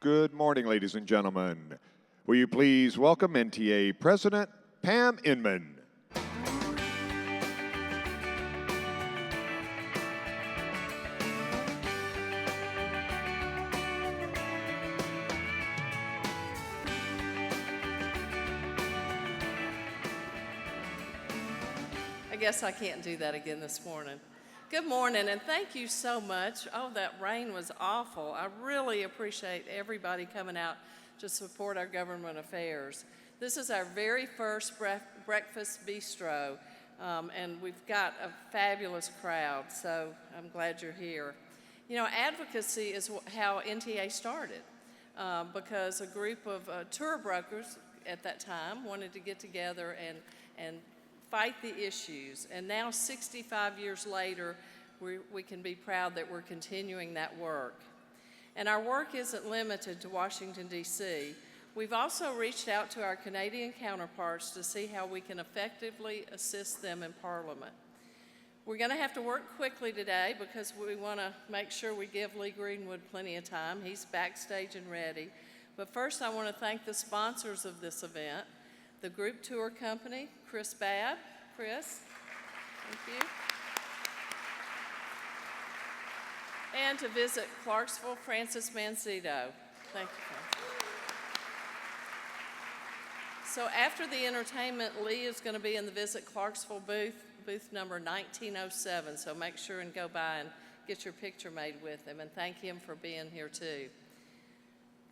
Good morning, ladies and gentlemen. Will you please welcome NTA President Pam Inman. I guess I can't do that again this morning. Good morning, and thank you so much. Oh, that rain was awful. I really appreciate everybody coming out to support our government affairs. This is our very first breakfast bistro, and we've got a fabulous crowd, so I'm glad you're here. You know, advocacy is how NTA started, because a group of tour brokers at that time wanted to get together and fight the issues. And now, 65 years later, we can be proud that we're continuing that work. And our work isn't limited to Washington, D.C. We've also reached out to our Canadian counterparts to see how we can effectively assist them in Parliament. We're going to have to work quickly today because we want to make sure we give Lee Greenwood plenty of time. He's backstage and ready. But first, I want to thank the sponsors of this event, the group tour company, Chris Babb. Chris, thank you. And to visit Clarksville, Francis Manzito. Thank you, Francis. So after the entertainment, Lee is going to be in the Visit Clarksville booth number 1907. So make sure and go by and get your picture made with him, and thank him for being here too.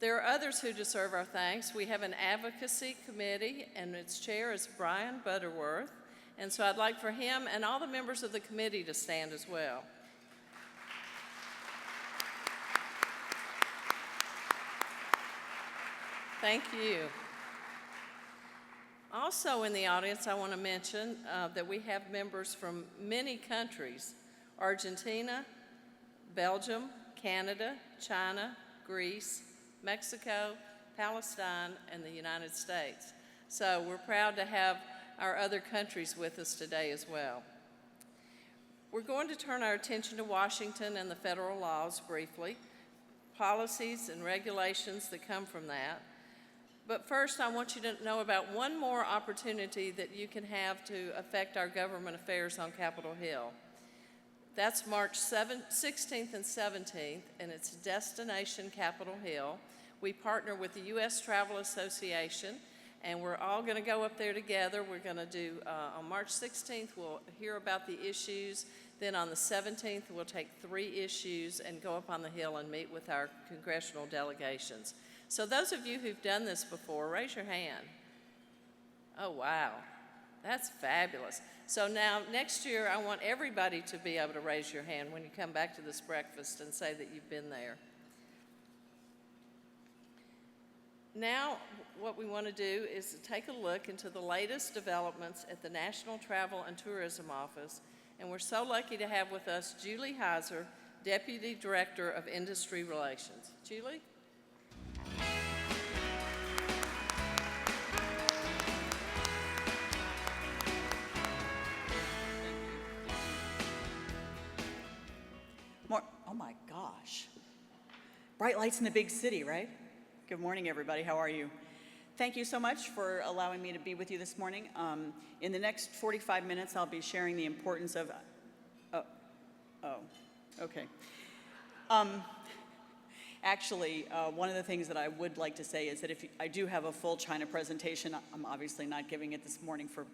There are others who deserve our thanks. We have an advocacy committee, and its chair is Brian Butterworth. And so I'd like for him and all the members of the committee to stand as well. Thank you. Also in the audience, I want to mention that we have members from many countries: Argentina, Belgium, Canada, China, Greece, Mexico, Palestine, and the United States. So we're proud to have our other countries with us today as well. We're going to turn our attention to Washington and the federal laws briefly, policies and regulations that come from that. But first, I want you to know about one more opportunity that you can have to affect our government affairs on Capitol Hill. That's March 16th and 17th, and it's Destination Capitol Hill. We partner with the U.S. Travel Association, and we're all going to go up there together. We're going to do, on March 16th, we'll hear about the issues. Then on the 17th, we'll take 3 issues and go up on the Hill and meet with our congressional delegations. So those of you who've done this before, raise your hand. Oh, wow. That's fabulous. So now, next year, I want everybody to be able to raise your hand when you come back to this breakfast and say that you've been there. Now, what we want to do is take a look into the latest developments at the National Travel and Tourism Office, and we're so lucky to have with us Julie Heiser, Deputy Director of Industry Relations. Julie? Oh my gosh. Bright lights in the big city, right? Good morning, everybody. How are you? Thank you so much for allowing me to be with you this morning. In the next 45 minutes, I'll be sharing the importance of... okay. Actually, one of the things that I would like to say is that if I do have a full China presentation, I'm obviously not giving it this morning for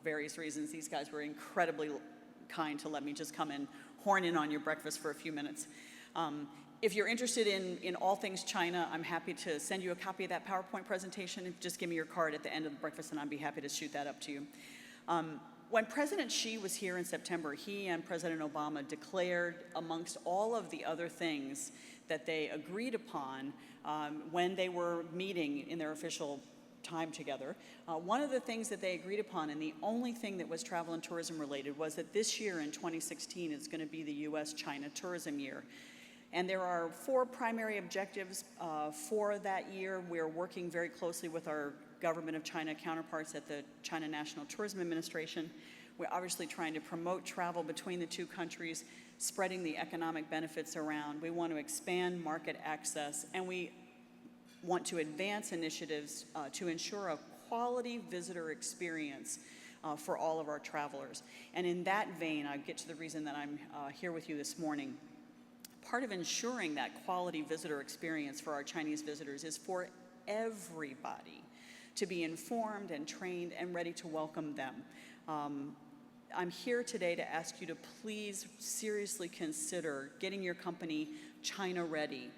various reasons. These guys were incredibly kind to let me just come and horn in on your breakfast for a few minutes. If you're interested in all things China, I'm happy to send you a copy of that PowerPoint presentation. Just give me your card at the end of the breakfast and I'd be happy to shoot that up to you. When President Xi was here in September, he and President Obama declared, amongst all of the other things that they agreed upon when they were meeting in their official time together, one of the things that they agreed upon, and the only thing that was travel and tourism related, was that this year in 2016 is going to be the U.S.-China tourism year. And there are 4 primary objectives for that year. We're working very closely with our Government of China counterparts at the China National Tourism Administration. We're obviously trying to promote travel between the 2 countries, spreading the economic benefits around. We want to expand market access, and we want to advance initiatives to ensure a quality visitor experience for all of our travelers. And in that vein, I get to the reason that I'm here with you this morning. Part of ensuring that quality visitor experience for our Chinese visitors is for everybody to be informed and trained and ready to welcome them. I'm here today to ask you to please seriously consider getting your company China ready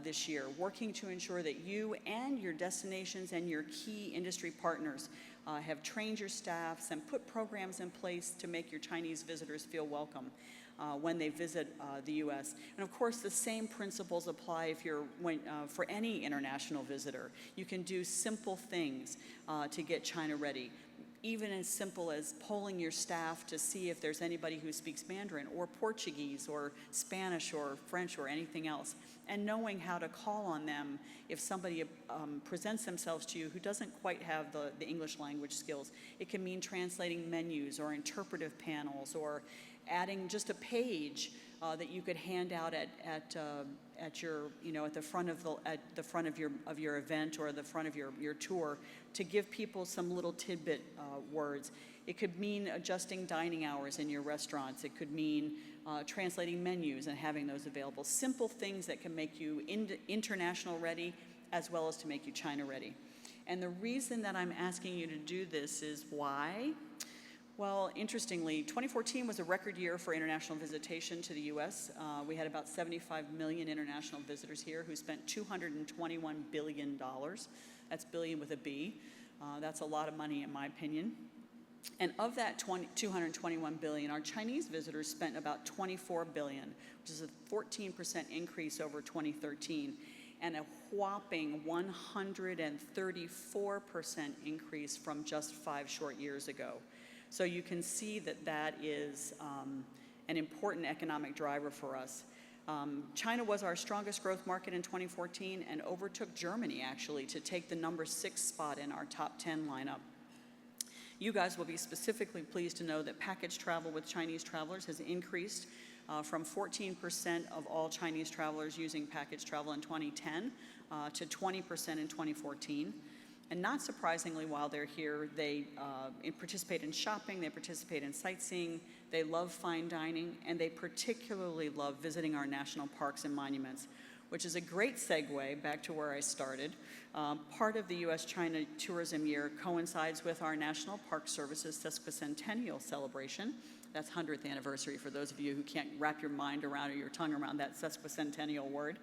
this year, working to ensure that you and your destinations and your key industry partners have trained your staffs and put programs in place to make your Chinese visitors feel welcome when they visit the U.S. And of course, the same principles apply for any international visitor. You can do simple things to get China ready, even as simple as polling your staff to see if there's anybody who speaks Mandarin or Portuguese or Spanish or French or anything else, and knowing how to call on them if somebody presents themselves to you who doesn't quite have the English language skills. It can mean translating menus or interpretive panels or adding just a page that you could hand out at your, at the front of your event or the front of your tour, to give people some little tidbit words. It could mean adjusting dining hours in your restaurants. It could mean translating menus and having those available. Simple things that can make you international ready as well as to make you China ready. And the reason that I'm asking you to do this is why? Well, interestingly, 2014 was a record year for international visitation to the U.S. We had about 75 million international visitors here who spent $221 billion. That's billion with a B. That's a lot of money, in my opinion. And of that 221 billion, our Chinese visitors spent about 24 billion, which is a 14% increase over 2013, and a whopping 134% increase from just 5 short years ago. So you can see that that is an important economic driver for us. China was our strongest growth market in 2014 and overtook Germany, actually, to take the number 6 spot in our top 10 lineup. You guys will be specifically pleased to know that package travel with Chinese travelers has increased from 14% of all Chinese travelers using package travel in 2010 to 20% in 2014. And not surprisingly, while they're here, they participate in shopping, they participate in sightseeing, they love fine dining, and they particularly love visiting our national parks and monuments, which is a great segue back to where I started. Part of the U.S.-China tourism year coincides with our National Park Service's sesquicentennial celebration. That's 100th anniversary for those of you who can't wrap your mind around or your tongue around that sesquicentennial word.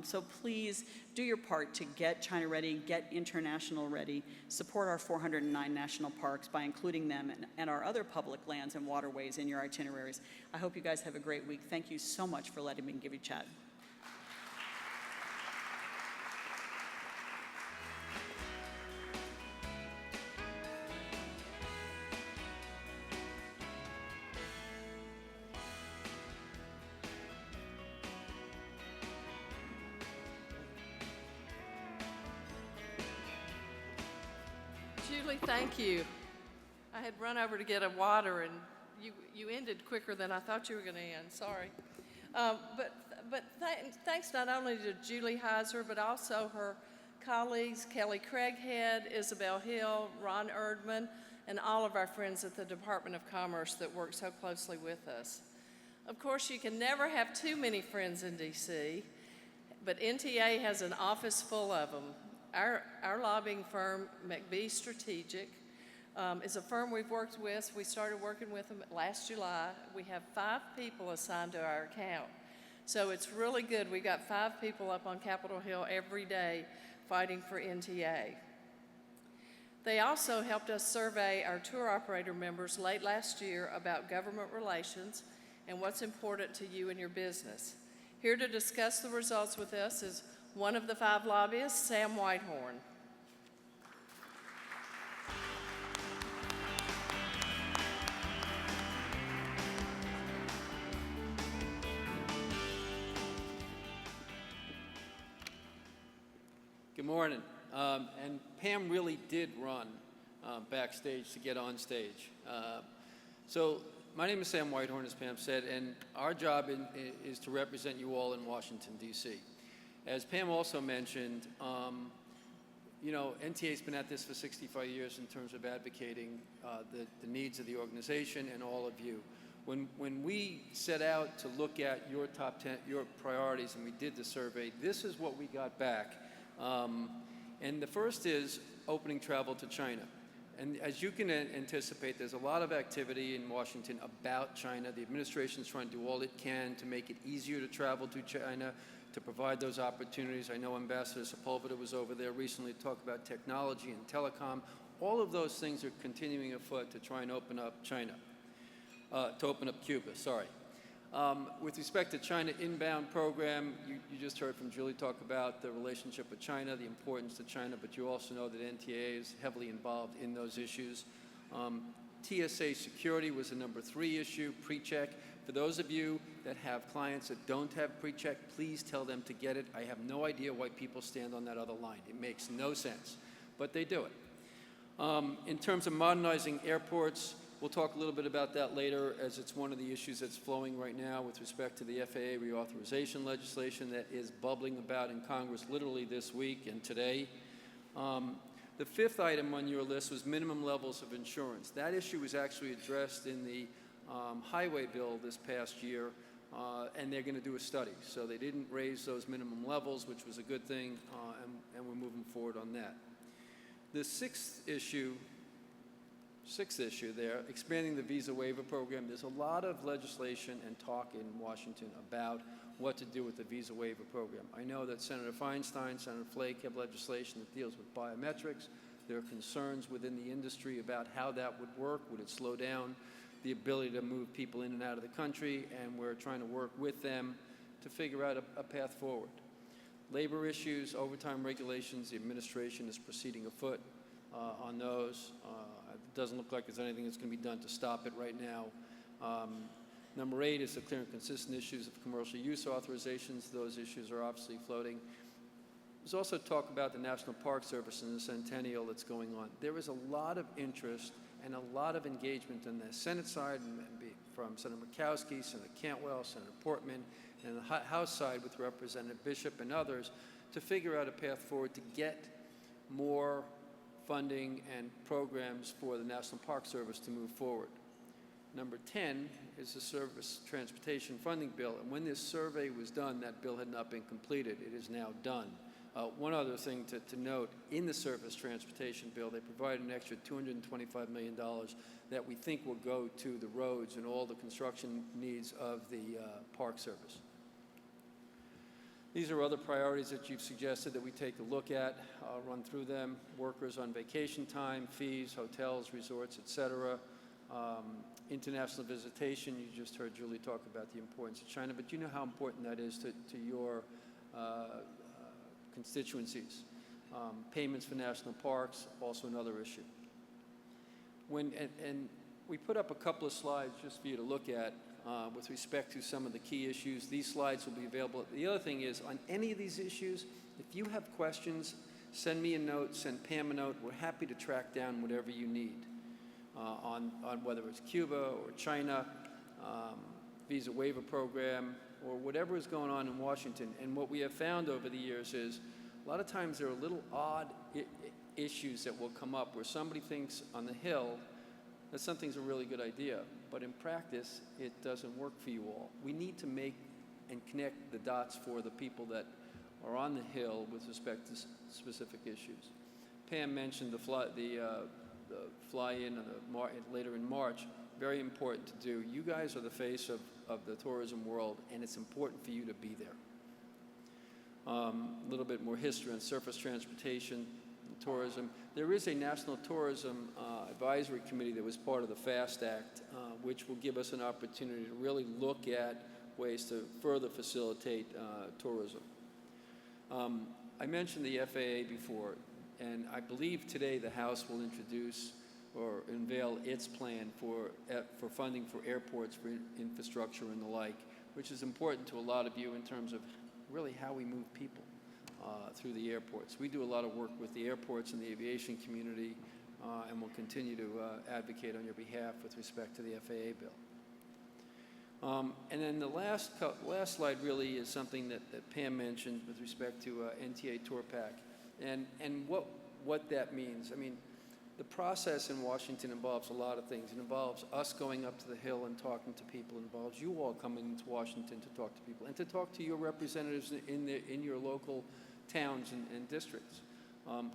So please do your part to get China ready, get international ready, support our 409 national parks by including them and our other public lands and waterways in your itineraries. I hope you guys have a great week. Thank you so much for letting me give you a chat. Julie, thank you. I had run over to get a water, and you ended quicker than I thought you were going to end. Sorry. Thanks not only to Julie Heiser, but also her colleagues, Kelly Craighead, Isabel Hill, Ron Erdman, and all of our friends at the Department of Commerce that work so closely with us. Of course, you can never have too many friends in D.C., but NTA has an office full of them. Our lobbying firm, McBee Strategic, is a firm we've worked with. We started working with them last July. We have 5 people assigned to our account. So it's really good. We got 5 people up on Capitol Hill every day fighting for NTA. They also helped us survey our tour operator members late last year about government relations and what's important to you and your business. Here to discuss the results with us is one of the 5 lobbyists, Sam Whitehorn. Good morning. And Pam really did run backstage to get on stage. So my name is Sam Whitehorn, as Pam said, and our job is to represent you all in Washington, D.C. As Pam also mentioned, you know, NTA's been at this for 65 years in terms of advocating the needs of the organization and all of you. When we set out to look at your top 10, your priorities, and we did the survey, this is what we got back. And the first is opening travel to China. And as you can anticipate, there's a lot of activity in Washington about China. The administration is trying to do all it can to make it easier to travel to China, to provide those opportunities. I know Ambassador Sepulveda was over there recently to talk about technology and telecom. All of those things are continuing afoot to try and open up China, to open up Cuba, sorry. With respect to China inbound program, you just heard from Julie talk about the relationship with China, the importance to China, but you also know that NTA is heavily involved in those issues. TSA security was the number 3 issue, pre-check. For those of you that have clients that don't have pre-check, please tell them to get it. I have no idea why people stand on that other line. It makes no sense, but they do it. In terms of modernizing airports, we'll talk a little bit about that later, as it's one of the issues that's flowing right now with respect to the FAA reauthorization legislation that is bubbling about in Congress literally this week and today. The 5th item on your list was minimum levels of insurance. That issue was actually addressed in the highway bill this past year, and they're going to do a study. So they didn't raise those minimum levels, which was a good thing, and we're moving forward on that. The sixth issue there, expanding the visa waiver program. There's a lot of legislation and talk in Washington about what to do with the visa waiver program. I know that Senator Feinstein, Senator Flake have legislation that deals with biometrics. There are concerns within the industry about how that would work. Would it slow down the ability to move people in and out of the country? And we're trying to work with them to figure out a path forward. Labor issues, overtime regulations, the administration is proceeding afoot on those. It doesn't look like there's anything that's going to be done to stop it right now. Number 8 is the clear and consistent issues of commercial use authorizations. Those issues are obviously floating. There's also talk about the National Park Service and the centennial that's going on. There is a lot of interest and a lot of engagement on the Senate side from Senator Murkowski, Senator Cantwell, Senator Portman, and the House side with Representative Bishop and others to figure out a path forward to get more funding and programs for the National Park Service to move forward. Number 10 is the Surface Transportation Funding Bill, and when this survey was done, that bill had not been completed. It is now done. One other thing to note, in the Surface Transportation Bill, they provided an extra $225 million that we think will go to the roads and all the construction needs of the Park Service. These are other priorities that you've suggested that we take a look at. I'll run through them. Workers on vacation time, fees, hotels, resorts, etc. International visitation, you just heard Julie talk about the importance of China, but you know how important that is to your constituencies. Payments for national parks, also another issue. And we put up a couple of slides just for you to look at with respect to some of the key issues. These slides will be available. The other thing is, on any of these issues, if you have questions, send me a note, send Pam a note. We're happy to track down whatever you need on whether it's Cuba or China, visa waiver program, or whatever is going on in Washington. And what we have found over the years is a lot of times there are little odd issues that will come up where somebody thinks on the Hill that something's a really good idea, but in practice, it doesn't work for you all. We need to make and connect the dots for the people that are on the Hill with respect to specific issues. Pam mentioned the fly-in later in March. Very important to do. You guys are the face of the tourism world, and it's important for you to be there. A little bit more history on surface transportation and tourism. There is a National Tourism Advisory Committee that was part of the FAST Act, which will give us an opportunity to really look at ways to further facilitate tourism. I mentioned the FAA before, and I believe today the House will introduce or unveil its plan for funding for airports, for infrastructure and the like, which is important to a lot of you in terms of really how we move people through the airports. We do a lot of work with the airports and the aviation community, and we'll continue to advocate on your behalf with respect to the FAA bill. And then the last slide really is something that Pam mentioned with respect to NTA Tour Pack and what that means. I mean, the process in Washington involves a lot of things. It involves us going up to the Hill and talking to people. It involves you all coming into Washington to talk to people and to talk to your representatives in your local towns and districts.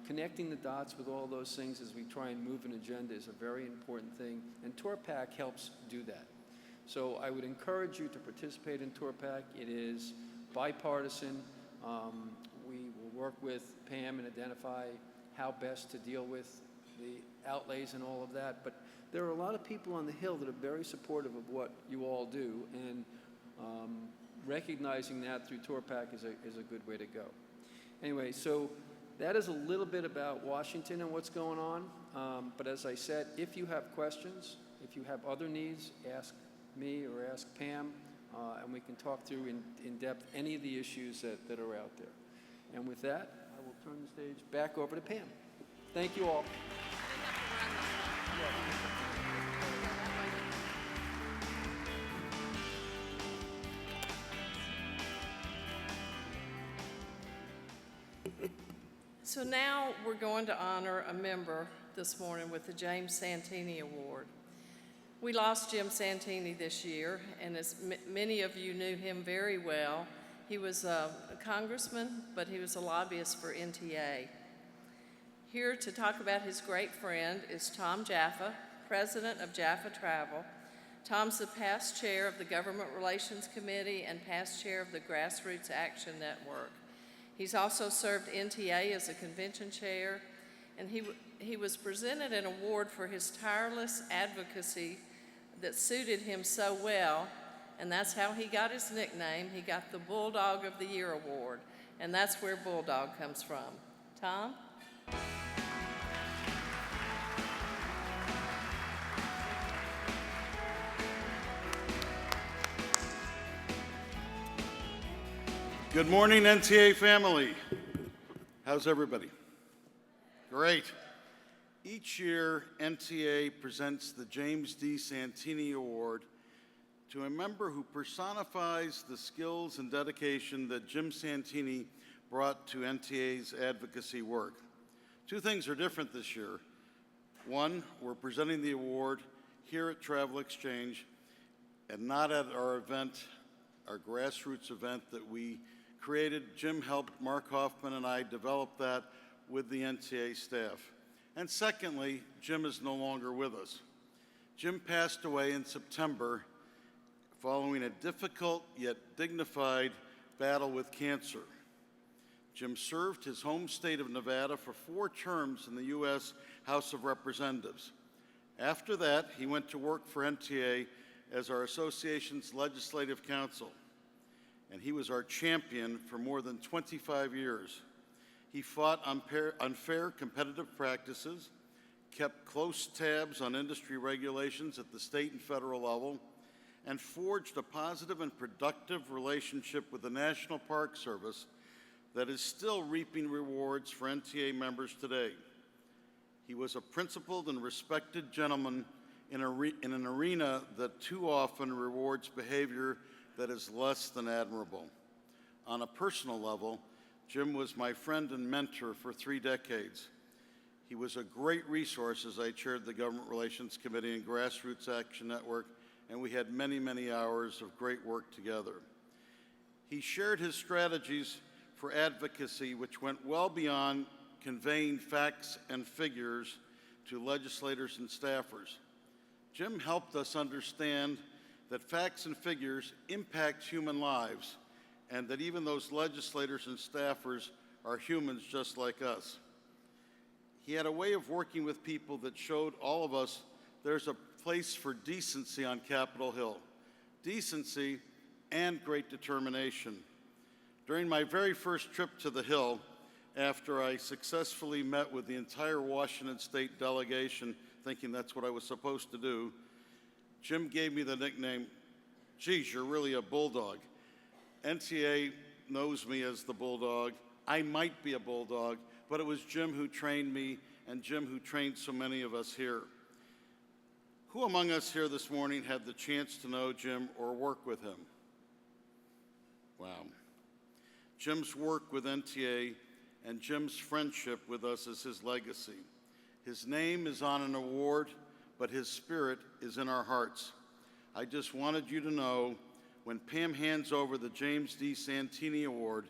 Connecting the dots with all those things as we try and move an agenda is a very important thing, and Tour Pack helps do that. So I would encourage you to participate in Tour Pack. It is bipartisan. We will work with Pam and identify how best to deal with the outlays and all of that. But there are a lot of people on the Hill that are very supportive of what you all do, and recognizing that through Tour Pack is a good way to go. Anyway, so that is a little bit about Washington and what's going on. But as I said, if you have questions, if you have other needs, ask me or ask Pam, and we can talk through in depth any of the issues that are out there. And with that, I will turn the stage back over to Pam. Thank you all. So now we're going to honor a member this morning with the James Santini Award. We lost Jim Santini this year, and as many of you knew him very well, he was a congressman, but he was a lobbyist for NTA. Here to talk about his great friend is Tom Jaffa, president of Jaffa Travel. Tom's the past chair of the Government Relations Committee and past chair of the Grassroots Action Network. He's also served NTA as a convention chair, and he was presented an award for his tireless advocacy that suited him so well, and that's how he got his nickname. He got the Bulldog of the Year award, and that's where Bulldog comes from. Tom? Good morning, NTA family. How's everybody? Great. Each year, NTA presents the James D. Santini Award to a member who personifies the skills and dedication that Jim Santini brought to NTA's advocacy work. Two things are different this year. One, we're presenting the award here at Travel Exchange and not at our event, our grassroots event that we created. Jim helped Mark Hoffman and I develop that with the NTA staff. And secondly, Jim is no longer with us. Jim passed away in September following a difficult yet dignified battle with cancer. Jim served his home state of Nevada for 4 terms in the U.S. House of Representatives. After that, he went to work for NTA as our association's legislative counsel, and he was our champion for more than 25 years. He fought unfair competitive practices, kept close tabs on industry regulations at the state and federal level, and forged a positive and productive relationship with the National Park Service that is still reaping rewards for NTA members today. He was a principled and respected gentleman in an arena that too often rewards behavior that is less than admirable. On a personal level, Jim was my friend and mentor for 3 decades. He was a great resource as I chaired the Government Relations Committee and Grassroots Action Network, and we had many, many hours of great work together. He shared his strategies for advocacy, which went well beyond conveying facts and figures to legislators and staffers. Jim helped us understand that facts and figures impact human lives, and that even those legislators and staffers are humans just like us. He had a way of working with people that showed all of us there's a place for decency on Capitol Hill. Decency and great determination. During my very first trip to the Hill, after I successfully met with the entire Washington State delegation, thinking that's what I was supposed to do, Jim gave me the nickname, "Geez, you're really a bulldog." NTA knows me as the Bulldog. I might be a bulldog, but it was Jim who trained me and Jim who trained so many of us here. Who among us here this morning had the chance to know Jim or work with him? Wow. Jim's work with NTA and Jim's friendship with us is his legacy. His name is on an award, but his spirit is in our hearts. I just wanted you to know, when Pam hands over the James D. Santini Award,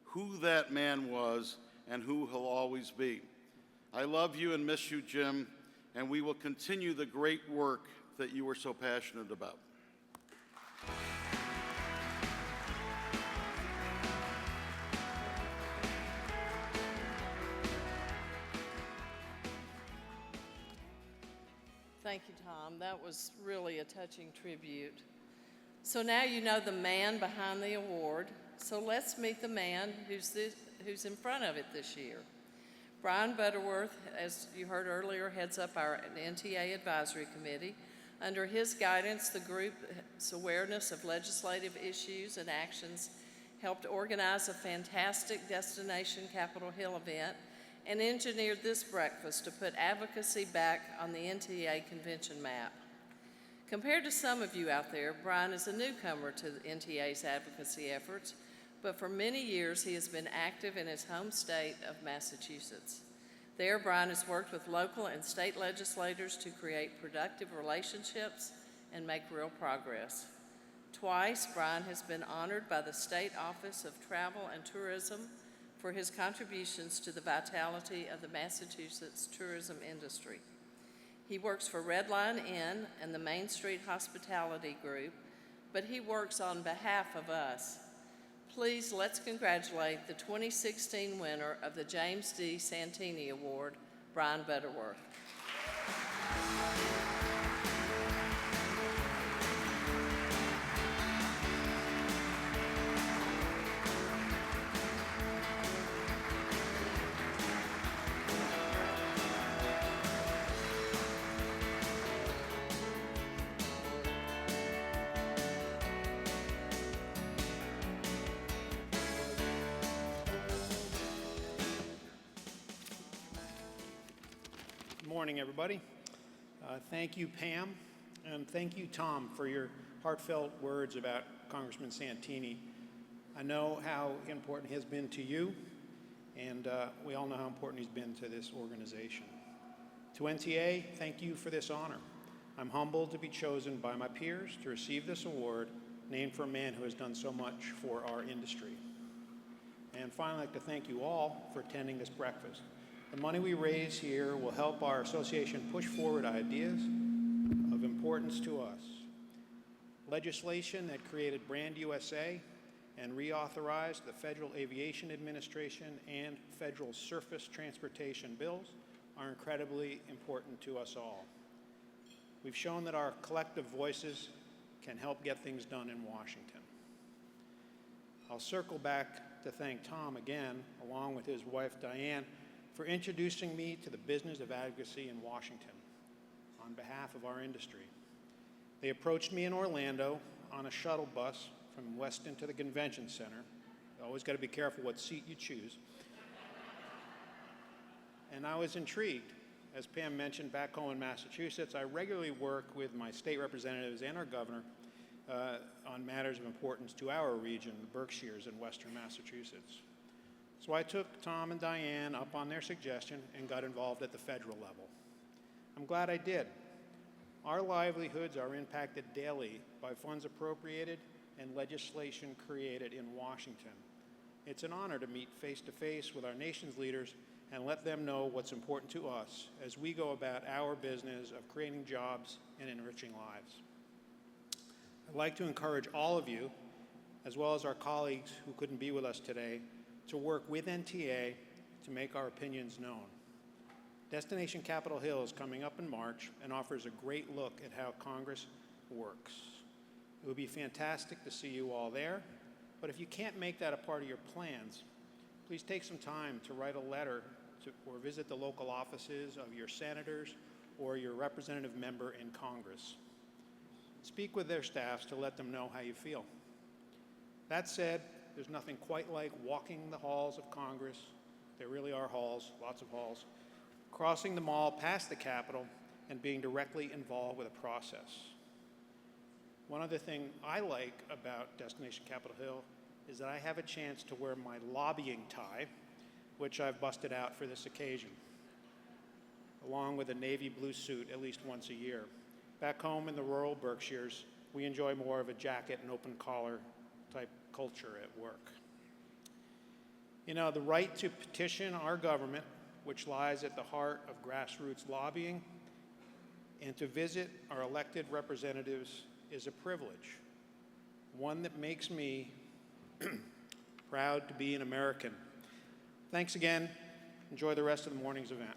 who that man was and who he'll always be. I love you and miss you, Jim, and we will continue the great work that you were so passionate about. Thank you, Tom. That was really a touching tribute. So now you know the man behind the award. So let's meet the man who's in front of it this year. Brian Butterworth, as you heard earlier, heads up our NTA Advisory Committee. Under his guidance, the group's awareness of legislative issues and actions helped organize a fantastic Destination Capitol Hill event and engineered this breakfast to put advocacy back on the NTA convention map. Compared to some of you out there, Brian is a newcomer to the NTA's advocacy efforts, but for many years he has been active in his home state of Massachusetts. There, Brian has worked with local and state legislators to create productive relationships and make real progress. Twice, Brian has been honored by the State Office of Travel and Tourism for his contributions to the vitality of the Massachusetts tourism industry. He works for Red Line Inn and the Main Street Hospitality Group, but he works on behalf of us. Please let's congratulate the 2016 winner of the James D. Santini Award, Brian Butterworth. Good morning, everybody. Thank you, Pam, and thank you, Tom, for your heartfelt words about Congressman Santini. I know how important he has been to you, and we all know how important he's been to this organization. To NTA, thank you for this honor. I'm humbled to be chosen by my peers to receive this award, named for a man who has done so much for our industry. And finally, I'd like to thank you all for attending this breakfast. The money we raise here will help our association push forward ideas of importance to us. Legislation that created Brand USA and reauthorized the Federal Aviation Administration and Federal Surface Transportation bills are incredibly important to us all. We've shown that our collective voices can help get things done in Washington. I'll circle back to thank Tom again, along with his wife Diane, for introducing me to the business of advocacy in Washington on behalf of our industry. They approached me in Orlando on a shuttle bus from Weston to the convention center. You always got to be careful what seat you choose. And I was intrigued. As Pam mentioned, back home in Massachusetts, I regularly work with my state representatives and our governor on matters of importance to our region, the Berkshires in Western Massachusetts. So I took Tom and Diane up on their suggestion and got involved at the federal level. I'm glad I did. Our livelihoods are impacted daily by funds appropriated and legislation created in Washington. It's an honor to meet face-to-face with our nation's leaders and let them know what's important to us as we go about our business of creating jobs and enriching lives. I'd like to encourage all of you, as well as our colleagues who couldn't be with us today, to work with NTA to make our opinions known. Destination Capitol Hill is coming up in March and offers a great look at how Congress works. It would be fantastic to see you all there, but if you can't make that a part of your plans, please take some time to write a letter or visit the local offices of your senators or your representative member in Congress. Speak with their staffs to let them know how you feel. That said, there's nothing quite like walking the halls of Congress. There really are halls, lots of halls, crossing the mall past the Capitol and being directly involved with a process. One other thing I like about Destination Capitol Hill is that I have a chance to wear my lobbying tie, which I've busted out for this occasion, along with a navy blue suit at least once a year. Back home in the rural Berkshires, we enjoy more of a jacket and open collar type culture at work. You know, the right to petition our government, which lies at the heart of grassroots lobbying, and to visit our elected representatives is a privilege, one that makes me proud to be an American. Thanks again. Enjoy the rest of the morning's event.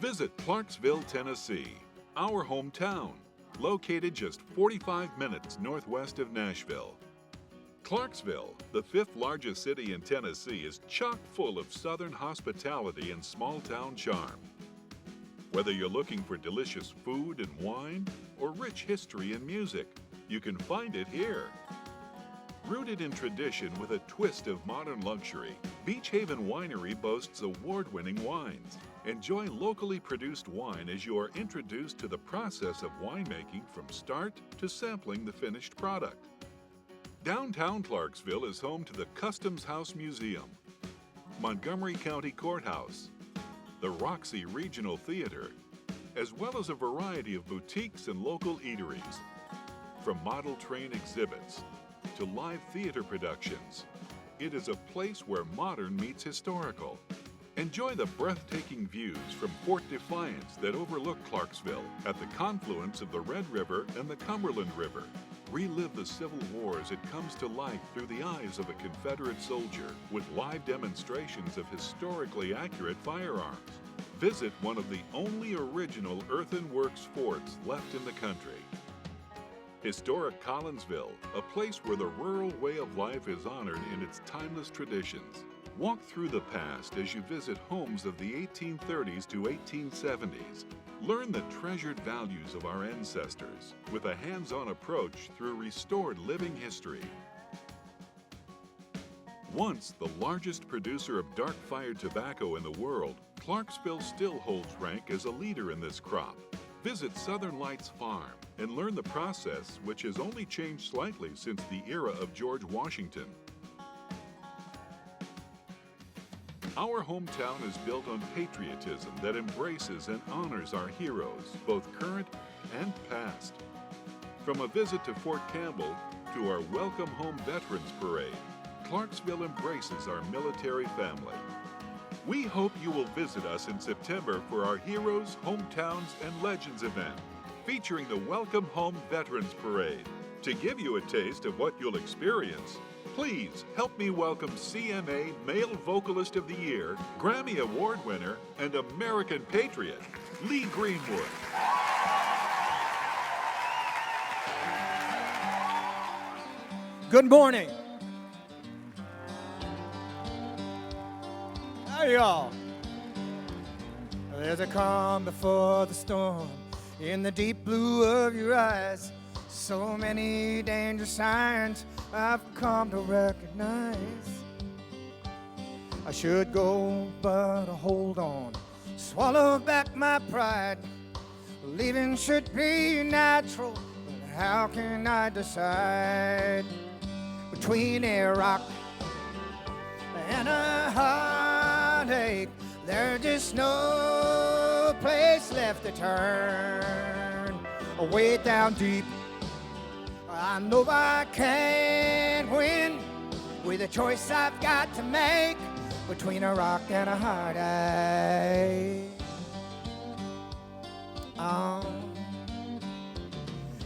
Visit Clarksville, Tennessee, our hometown, located just 45 minutes northwest of Nashville. Clarksville, the fifth largest city in Tennessee, is chock full of Southern hospitality and small-town charm. Whether you're looking for delicious food and wine or rich history and music, you can find it here. Rooted in tradition with a twist of modern luxury, Beach Haven Winery boasts award-winning wines. Enjoy locally produced wine as you are introduced to the process of winemaking from start to sampling the finished product. Downtown Clarksville is home to the Customs House Museum, Montgomery County Courthouse, the Roxy Regional Theater, as well as a variety of boutiques and local eateries. From model train exhibits to live theater productions, it is a place where modern meets historical. Enjoy the breathtaking views from Fort Defiance that overlook Clarksville at the confluence of the Red River and the Cumberland River. Relive the Civil War as it comes to life through the eyes of a Confederate soldier with live demonstrations of historically accurate firearms. Visit one of the only original earthenworks forts left in the country. Historic Collinsville, a place where the rural way of life is honored in its timeless traditions. Walk through the past as you visit homes of the 1830s to 1870s. Learn the treasured values of our ancestors with a hands-on approach through restored living history. Once the largest producer of dark-fired tobacco in the world, Clarksville still holds rank as a leader in this crop. Visit Southern Lights Farm and learn the process, which has only changed slightly since the era of George Washington. Our hometown is built on patriotism that embraces and honors our heroes, both current and past. From a visit to Fort Campbell to our Welcome Home Veterans Parade, Clarksville embraces our military family. We hope you will visit us in September for our Heroes, Hometowns, and Legends event, featuring the Welcome Home Veterans Parade. To give you a taste of what you'll experience, please help me welcome CMA Male Vocalist of the Year, Grammy Award winner, and American Patriot, Lee Greenwood. Good morning. How y'all? There's a calm before the storm in the deep blue of your eyes. So many dangerous signs I've come to recognize. I should go, but I hold on, swallow back my pride. Leaving should be natural, but how can I decide between a rock and a heartache? There's just no place left to turn. Way down deep, I know I can't win with a choice I've got to make between a rock and a heartache.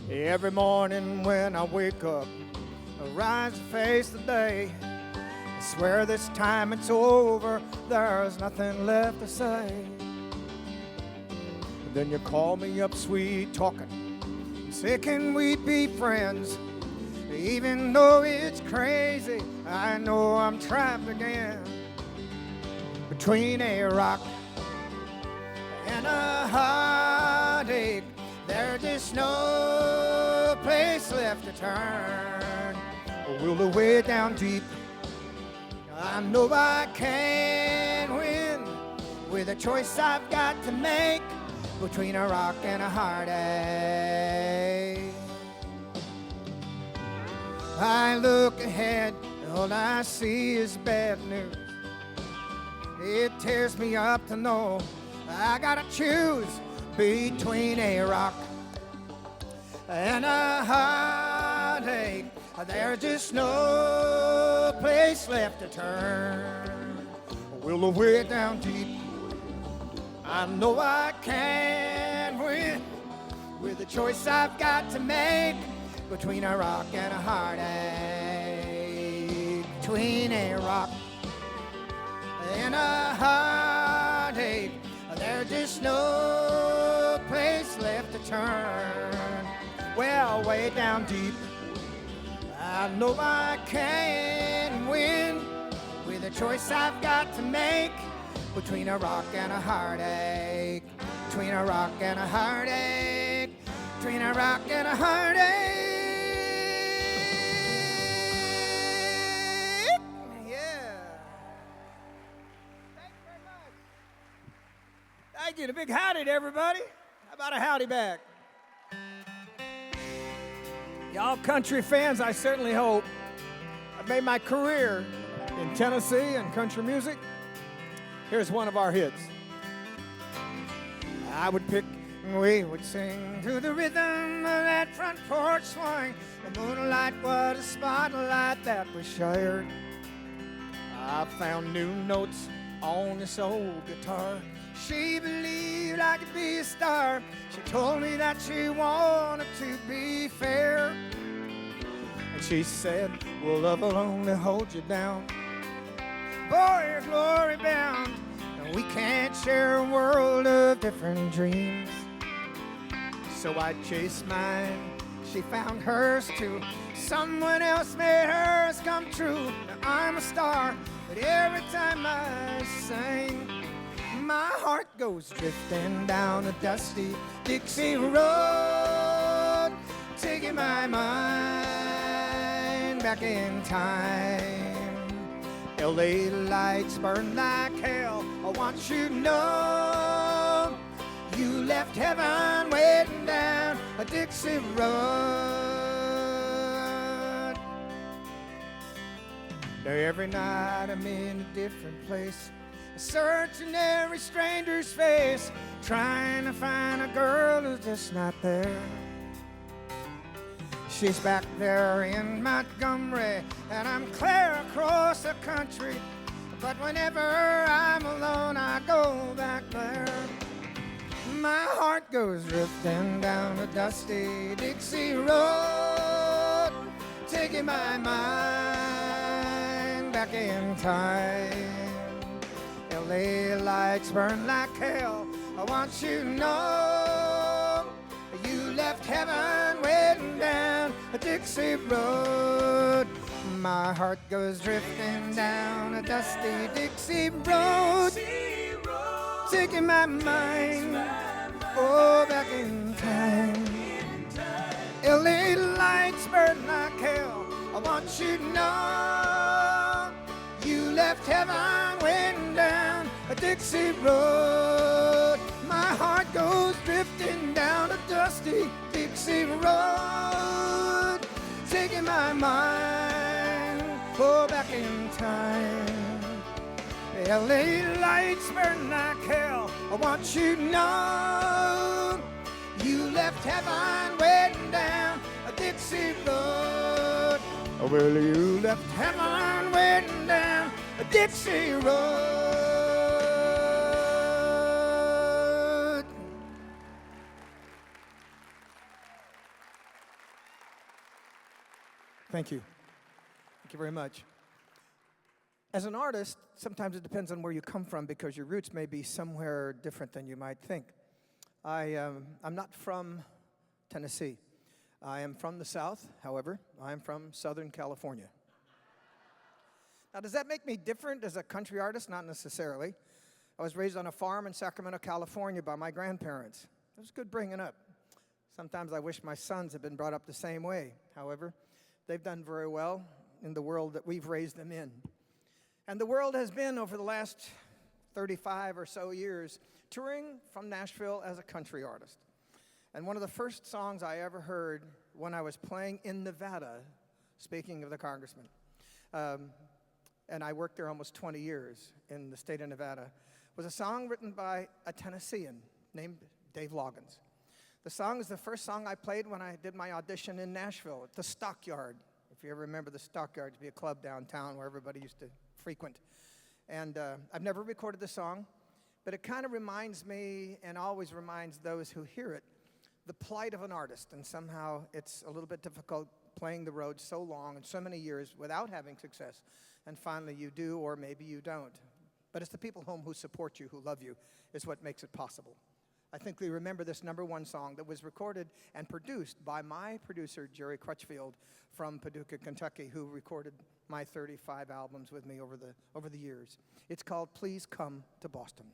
Every morning when I wake up, I rise to face the day. I swear this time it's over, there's nothing left to say. And then you call me up sweet talking, say can we be friends? Even though it's crazy, I know I'm trapped again. between a rock and a heartache. There's just no place left to turn. Well, the way down deep, I know I can't win with a choice I've got to make between a rock and a heartache. I look ahead, all I see is bad news. It tears me up to know I gotta choose between a rock and a heartache. There's just no place left to turn. Well, the way down deep, I know I can't win with the choice I've got to make between a rock and a heartache. Between a rock and a heartache, there's just no place left to turn. Well, way down deep, I know I can't win with a choice I've got to make between a rock and a heartache. Between a rock and a heartache. Between a rock and a heartache. Yeah. Thank you very much. Thank you. A big howdy to everybody. How about a howdy back? Y'all country fans, I certainly hope. I've made my career in Tennessee and country music. Here's one of our hits. I would pick, we would sing to the rhythm of that front porch swing. The moonlight was a spotlight that was shared. I found new notes on this old guitar. She believed I could be a star. She told me that she wanted to be fair. And she said, well, love will only hold you down. Boy, you're glory bound, and we can't share a world of different dreams. So I chased mine, she found hers too. Someone else made hers come true. Now I'm a star, but every time I sing, my heart goes drifting down a dusty Dixie road, taking my mind back in time. LA lights burn like hell. I want you to know you left heaven waiting down a Dixie road. Now every night I'm in a different place, searching every stranger's face, trying to find a girl who's just not there. She's back there in Montgomery, and I'm clear across the country. But whenever I'm alone, I go back there. My heart goes drifting down a dusty Dixie road, taking my mind back in time. LA lights burn like hell. I want you to know you left heaven waiting down a Dixie road. My heart goes drifting down a dusty Dixie road, taking my mind, oh, back in time. LA lights burn like hell. I want you to know you left heaven waiting down a Dixie road. My heart goes drifting down a dusty Dixie road, taking my mind, oh, back in time. LA lights burn like hell. I want you to know you left heaven waiting down a Dixie road. Well, you left heaven waiting down a Dixie road. Thank you. Thank you very much. As an artist, sometimes it depends on where you come from because your roots may be somewhere different than you might think. I'm not from Tennessee. I am from the South, however. I am from Southern California. Now, does that make me different as a country artist? Not necessarily. I was raised on a farm in Sacramento, California by my grandparents. It was good bringing up. Sometimes I wish my sons had been brought up the same way. However, they've done very well in the world that we've raised them in. And the world has been, over the last 35 or so years, touring from Nashville as a country artist. And one of the first songs I ever heard when I was playing in Nevada, speaking of the congressman, and I worked there almost 20 years in the state of Nevada, was a song written by a Tennessean named Dave Loggins. The song is the first song I played when I did my audition in Nashville at the Stockyard. If you ever remember the Stockyard, to be a club downtown where everybody used to frequent. And I've never recorded the song, but it kind of reminds me, and always reminds those who hear it, the plight of an artist. And somehow it's a little bit difficult playing the road so long and so many years without having success. And finally you do, or maybe you don't. But it's the people home who support you, who love you, is what makes it possible. I think we remember this #1 song that was recorded and produced by my producer, Jerry Crutchfield, from Paducah, Kentucky, who recorded my 35 albums with me over the years. It's called Please Come to Boston.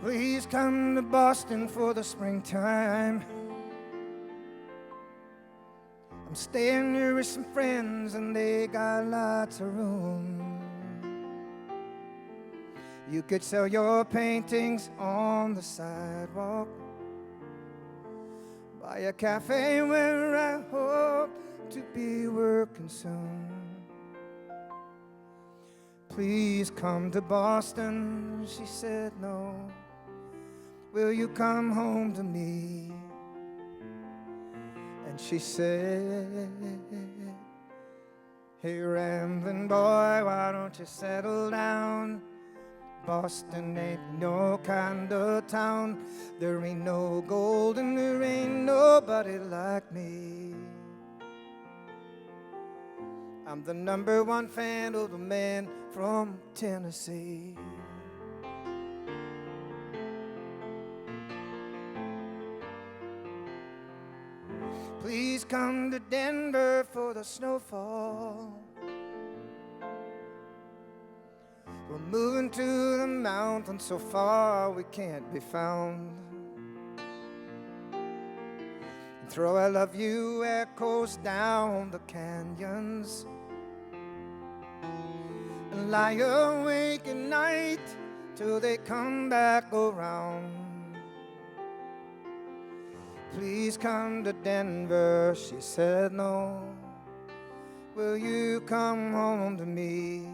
Please come to Boston for the springtime. I'm staying here with some friends and they got lots of room. You could sell your paintings on the sidewalk, buy a cafe where I hope to be working soon. Please come to Boston, she said no. Will you come home to me? And she said, hey, rambling boy, why don't you settle down? Boston ain't no kind of town. There ain't no gold and there ain't nobody like me. I'm the #1 fan of the man from Tennessee. Please come to Denver for the snowfall. We're moving to the mountains so far we can't be found. And throw I love you echoes down the canyons. And lie awake at night till they come back around. Please come to Denver, she said no. Will you come home to me?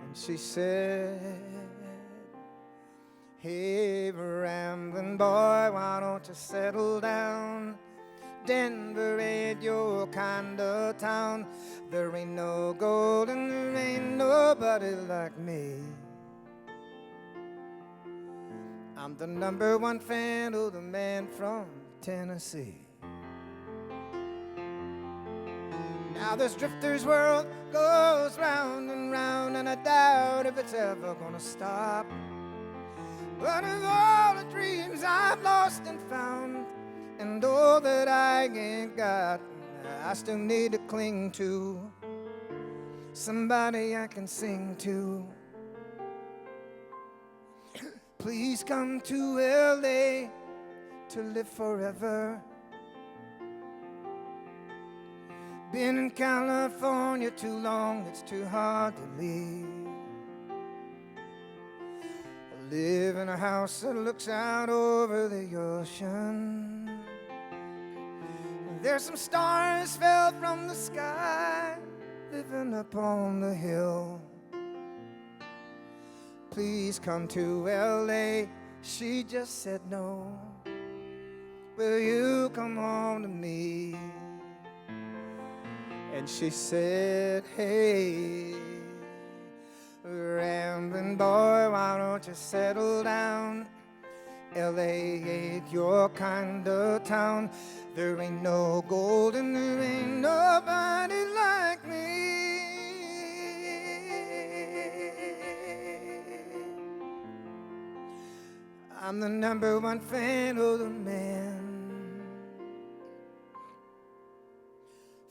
And she said, hey, rambling boy, why don't you settle down? Denver ain't your kind of town. There ain't no gold and there ain't nobody like me. I'm the #1 fan of the man from Tennessee. Now this drifter's world goes round and round, and I doubt if it's ever gonna stop. But of all the dreams I've lost and found, and all that I ain't got, I still need to cling to somebody I can sing to. Please come to LA to live forever. Been in California too long, it's too hard to leave. I live in a house that looks out over the ocean. There's some stars fell from the sky, living up on the hill. Please come to LA, she just said no. Will you come home to me? And she said, hey, rambling boy, why don't you settle down? LA ain't your kind of town. There ain't no gold and there ain't nobody like me. I'm the #1 fan of the man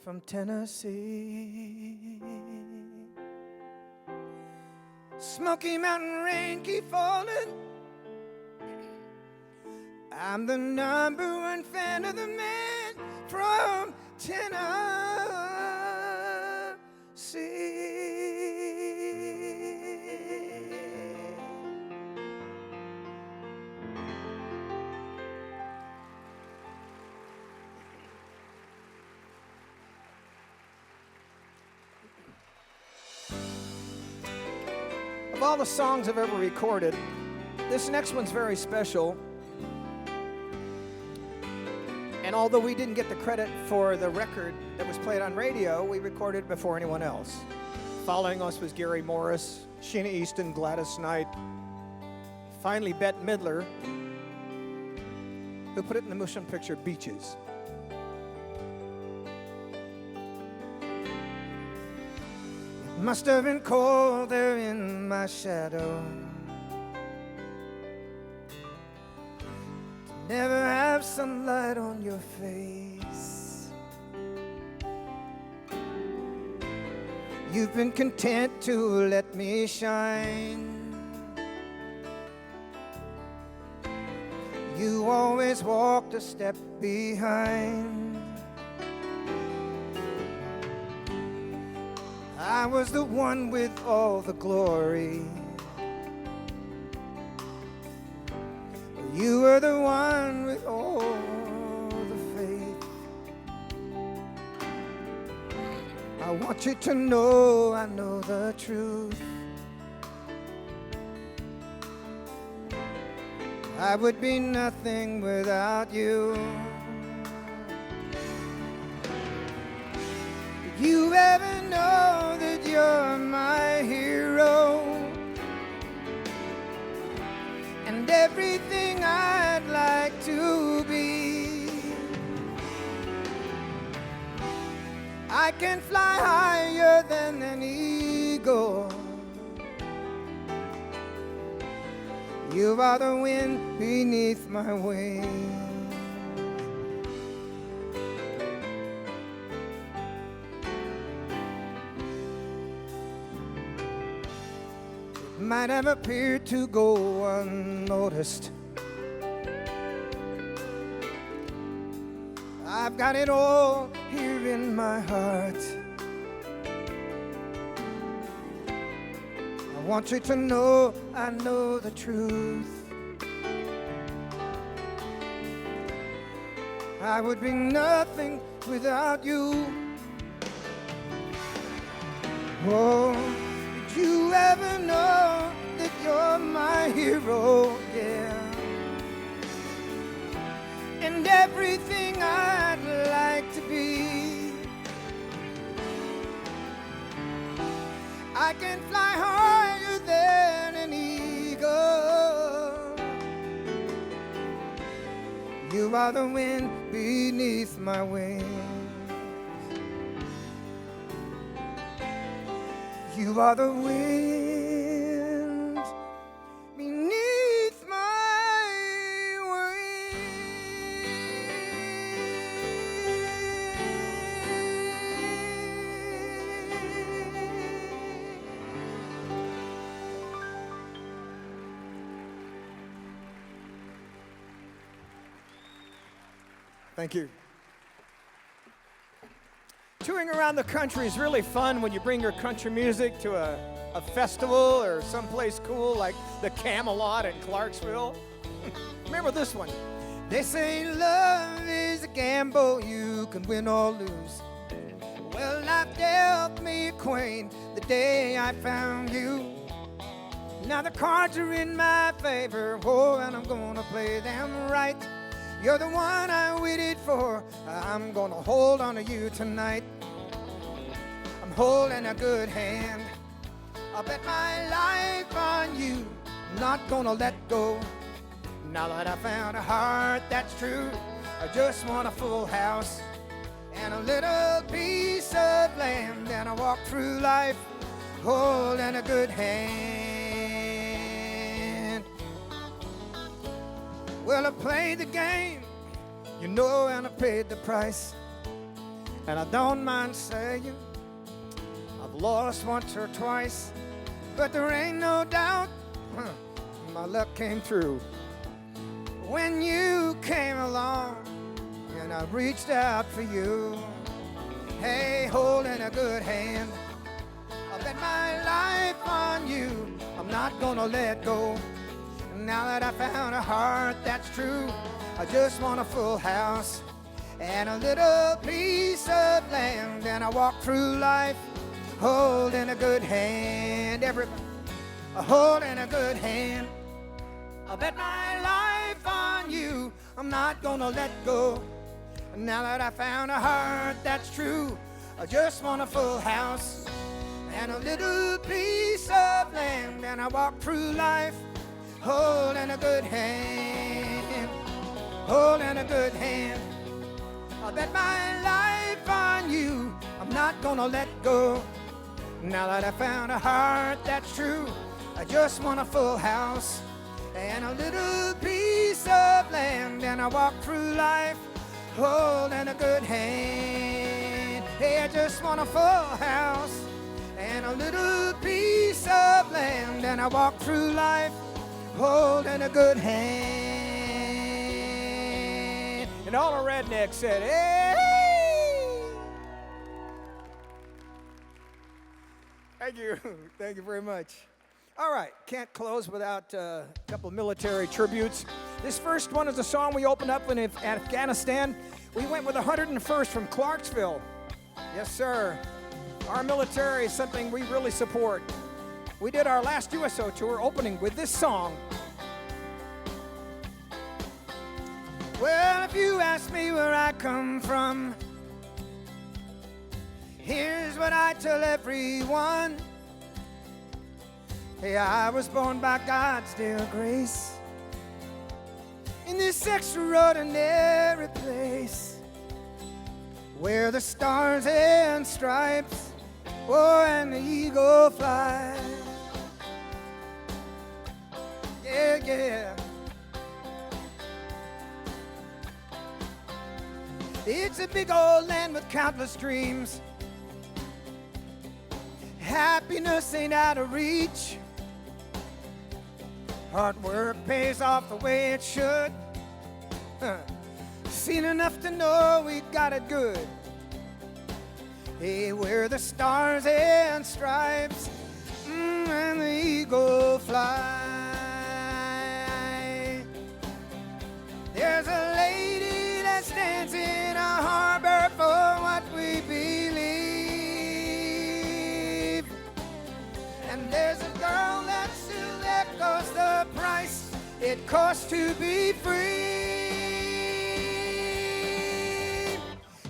from Tennessee. Smoky Mountain rain keep falling. I'm the #1 fan of the man from Tennessee. Of all the songs I've ever recorded, this next one's very special. And although we didn't get the credit for the record that was played on radio, we recorded it before anyone else. Following us was Gary Morris, Sheena Easton, Gladys Knight, finally Bette Midler, who put it in the motion picture Beaches. It must have been cold there in my shadow. Never have sunlight on your face. You've been content to let me shine. You always walked a step behind. I was the one with all the glory. You were the one with all the faith. I want you to know I know the truth. I would be nothing without you. Did you ever know that you're my hero? And everything I'd like to be. I can fly higher than an eagle. You are the wind beneath my wings. It might have appeared to go unnoticed. I've got it all here in my heart. I want you to know I know the truth. I would be nothing without you. Oh, did you ever know that you're my hero? Yeah. And everything I'd like to be. I can fly higher than an eagle. You are the wind beneath my wings. You are the wind beneath my Thank you. Touring around the country is really fun when you bring your country music to a festival or someplace cool like the Camelot in Clarksville. Remember this one. They say love is a gamble you can win or lose. Well, life dealt me a queen the day I found you. Now the cards are in my favor, oh, and I'm gonna play them right. You're the one I waited for. I'm gonna hold on to you tonight. I'm holding a good hand. I'll bet my life on you. I'm not gonna let go. Now that I found a heart that's true, I just want a full house and a little piece of land. And I walk through life holding a good hand. Well, I played the game, you know, and I paid the price. And I don't mind saying I've lost once or twice, but there ain't no doubt my luck came through when you came along and I reached out for you. Hey, holding a good hand, I bet my life on you. I'm not gonna let go. Now that I found a heart that's true, I just want a full house and a little piece of land. And I walk through life holding a good hand. Everybody, holding a good hand. I bet my life on you. I'm not gonna let go. Now that I found a heart that's true, I just want a full house and a little piece of land. And I walk through life holding a good hand, holding a good hand. I bet my life on you. I'm not gonna let go. Now that I found a heart that's true, I just want a full house and a little piece of land. And I walk through life holding a good hand. Hey, I just want a full house and a little piece of land. And I walk through life holding a good hand. And all the rednecks said, hey! Thank you. Thank you very much. All right, can't close without a couple of military tributes. This first one is a song we opened up in Afghanistan. We went with 101st from Clarksville. Yes, sir. Our military is something we really support. We did our last USO tour opening with this song. Well, if you ask me where I come from, here's what I tell everyone. Hey, I was born by God's dear grace in this extraordinary place where the stars and stripes, oh, and the eagle flies. Yeah, yeah. It's a big old land with countless dreams. Happiness ain't out of reach. Hard work pays off the way it should. Seen enough to know we got it good. Hey, we're the stars and stripes, and the eagle fly. There's a lady that stands in a harbor for what we believe. And there's a girl that still echoes the price it costs to be free.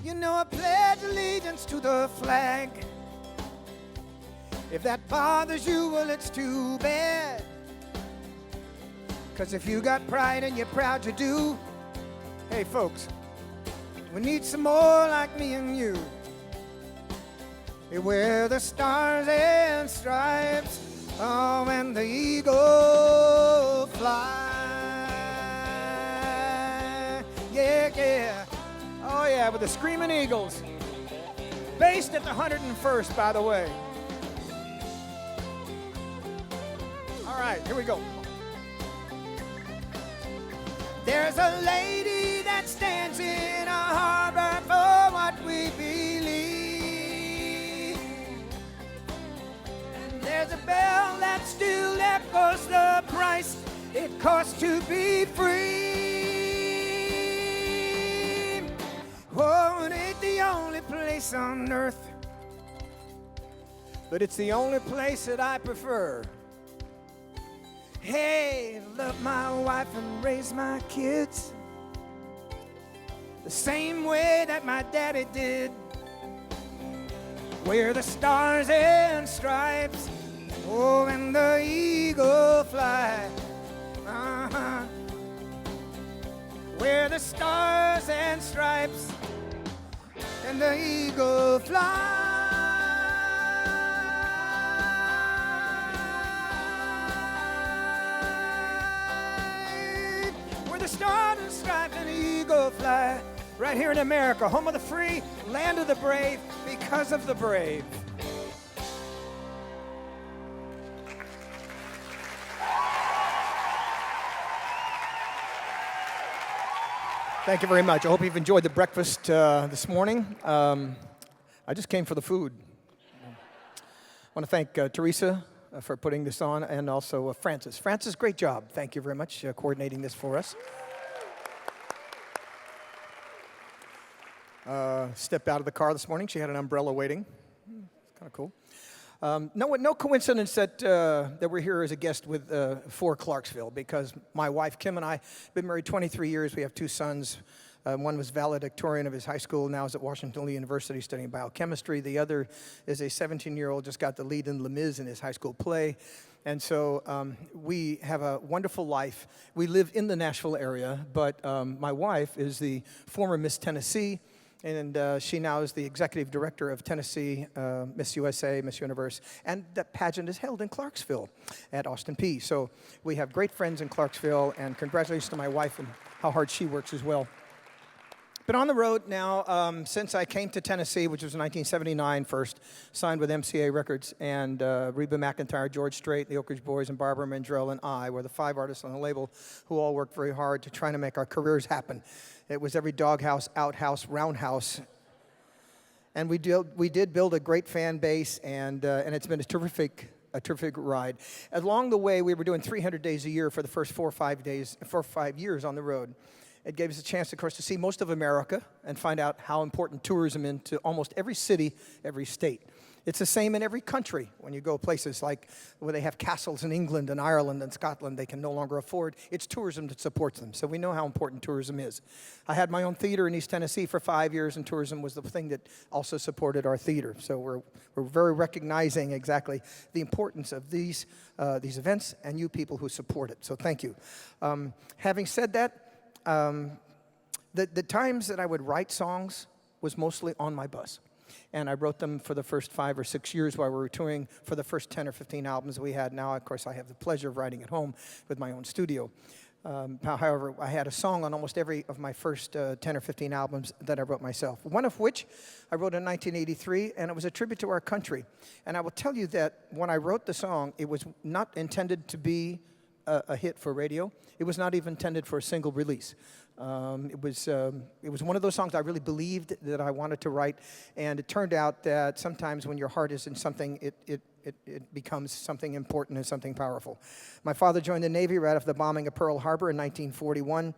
You know, I pledge allegiance to the flag. If that bothers you, well, it's too bad. 'Cause if you got pride and you're proud you do, hey, folks, we need some more like me and you. Hey, wear the stars and stripes, oh, and the eagle fly. Yeah, yeah. Oh, yeah, with the Screaming Eagles. Based at the 101st, by the way. All right, here we go. There's a lady that stands in a harbor for what we believe. And there's a bell that still echoes the price it costs to be free. Oh, it ain't the only place on earth, but it's the only place that I prefer. Hey, love my wife and raise my kids the same way that my daddy did. Wear the stars and stripes, oh, and the eagle fly. Uh-huh. Wear the stars and stripes, and the eagle fly. the stars and stripes and the eagle fly. Right here in America, home of the free, land of the brave, because of the brave. Thank you very much. I hope you've enjoyed the breakfast this morning. I just came for the food. I want to thank Teresa for putting this on, and also Francis. Francis, great job. Thank you very much coordinating this for us. Stepped out of the car this morning. She had an umbrella waiting. It's kind of cool. No coincidence that we're here as a guest with for Clarksville, because my wife Kim and I have been married 23 years. We have 2 sons. One was valedictorian of his high school, now is at Washington Lee University studying biochemistry. The other is a 17-year-old, just got the lead in Les Mis in his high school play. And so we have a wonderful life. We live in the Nashville area, but my wife is the former Miss Tennessee, and she now is the executive director of Tennessee Miss USA, Miss Universe, and that pageant is held in Clarksville at Austin Peay. So we have great friends in Clarksville, and congratulations to my wife and how hard she works as well. Been on the road now since I came to Tennessee, which was in 1979 first, signed with NTA Records, and Reba McEntire, George Strait, the Oak Ridge Boys, and Barbara Mandrell and I were the 5 artists on the label who all worked very hard to try to make our careers happen. It was every doghouse, outhouse, roundhouse. And we did build a great fan base, and it's been a terrific ride. Along the way, we were doing 300 days a year for the first 4 or 5 years on the road. It gave us a chance, of course, to see most of America and find out how important tourism is to almost every city, every state. It's the same in every country. When you go places like where they have castles in England and Ireland and Scotland they can no longer afford, it's tourism that supports them. So we know how important tourism is. I had my own theater in East Tennessee for 5 years, and tourism was the thing that also supported our theater. So we're very recognizing exactly the importance of these events and you people who support it. So thank you. Having said that, the times that I would write songs was mostly on my bus. And I wrote them for the first 5 or 6 years while we were touring for the first 10 or 15 albums we had. Now, of course, I have the pleasure of writing at home with my own studio. However, I had a song on almost every of my first 10 or 15 albums that I wrote myself, one of which I wrote in 1983, and it was a tribute to our country. And I will tell you that when I wrote the song, it was not intended to be a hit for radio. It was not even intended for a single release. It was one of those songs I really believed that I wanted to write, and it turned out that sometimes when your heart is in something, it becomes something important and something powerful. My father joined the Navy right after the bombing of Pearl Harbor in 1941.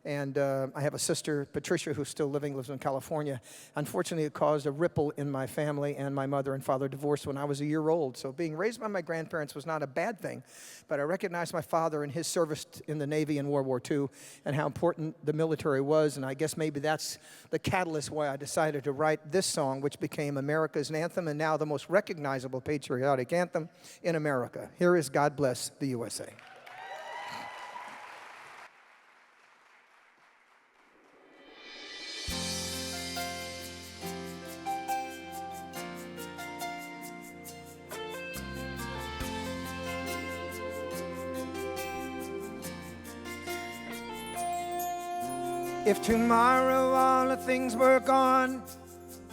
And I have a sister, Patricia, who's still living, lives in California. Unfortunately, it caused a ripple in my family, and my mother and father divorced when I was a year old. So being raised by my grandparents was not a bad thing. But I recognized my father and his service in the Navy in World War II and how important the military was. And I guess maybe that's the catalyst why I decided to write this song, which became America's anthem and now the most recognizable patriotic anthem in America. Here is God Bless the USA. If tomorrow all the things were gone,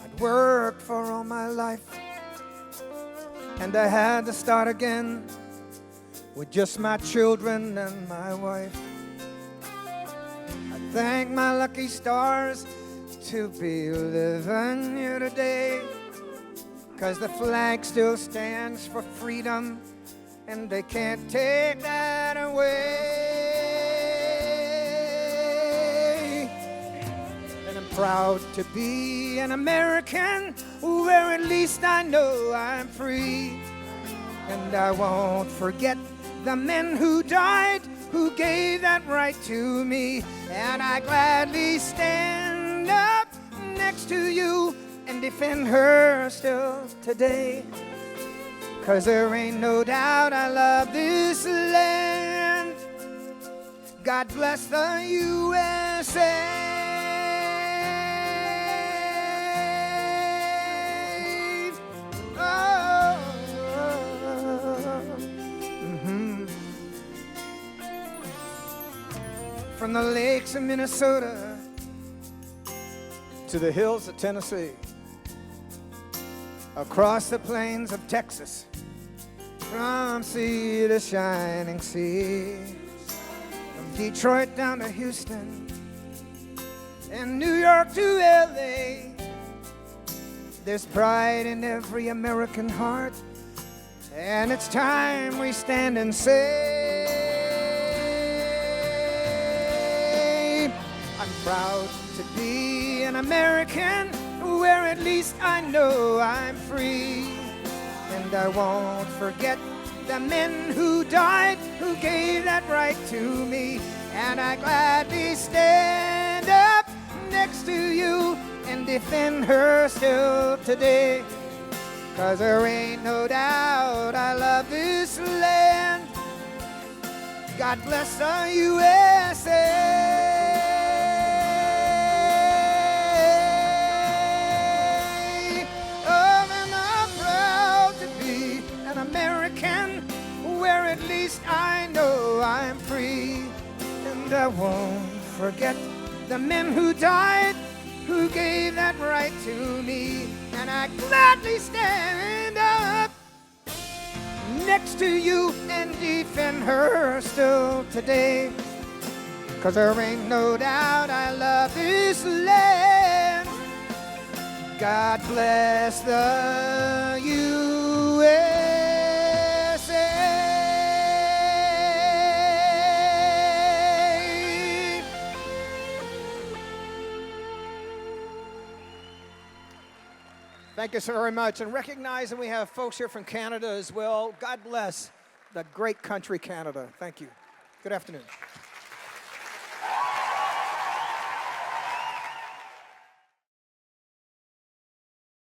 I'd worked for all my life, and I had to start again with just my children and my wife. I thank my lucky stars to be living here today, 'cause the flag still stands for freedom, and they can't take that away. Proud to be an American, where at least I know I'm free. And I won't forget the men who died, who gave that right to me. And I gladly stand up next to you and defend her still today. 'Cause there ain't no doubt I love this land. God bless the USA. from the lakes of Minnesota to the hills of Tennessee, across the plains of Texas, from sea to shining sea, from Detroit down to Houston, and New York to LA. There's pride in every American heart, and it's time we stand and say, I'm proud to be an American, where at least I know I'm free. And I won't forget the men who died, who gave that right to me. And I gladly stand up next to you and defend her still today. 'Cause there ain't no doubt I love this land. God bless the USA. Oh, and I'm proud to be an American, where at least I know I'm free. And I won't forget the men who died, who gave that right to me. And I gladly stand up next to you and defend her still today. 'Cause there ain't no doubt I love this land. God bless the USA. Thank you so very much. And recognizing we have folks here from Canada as well. God bless the great country, Canada. Thank you. Good afternoon.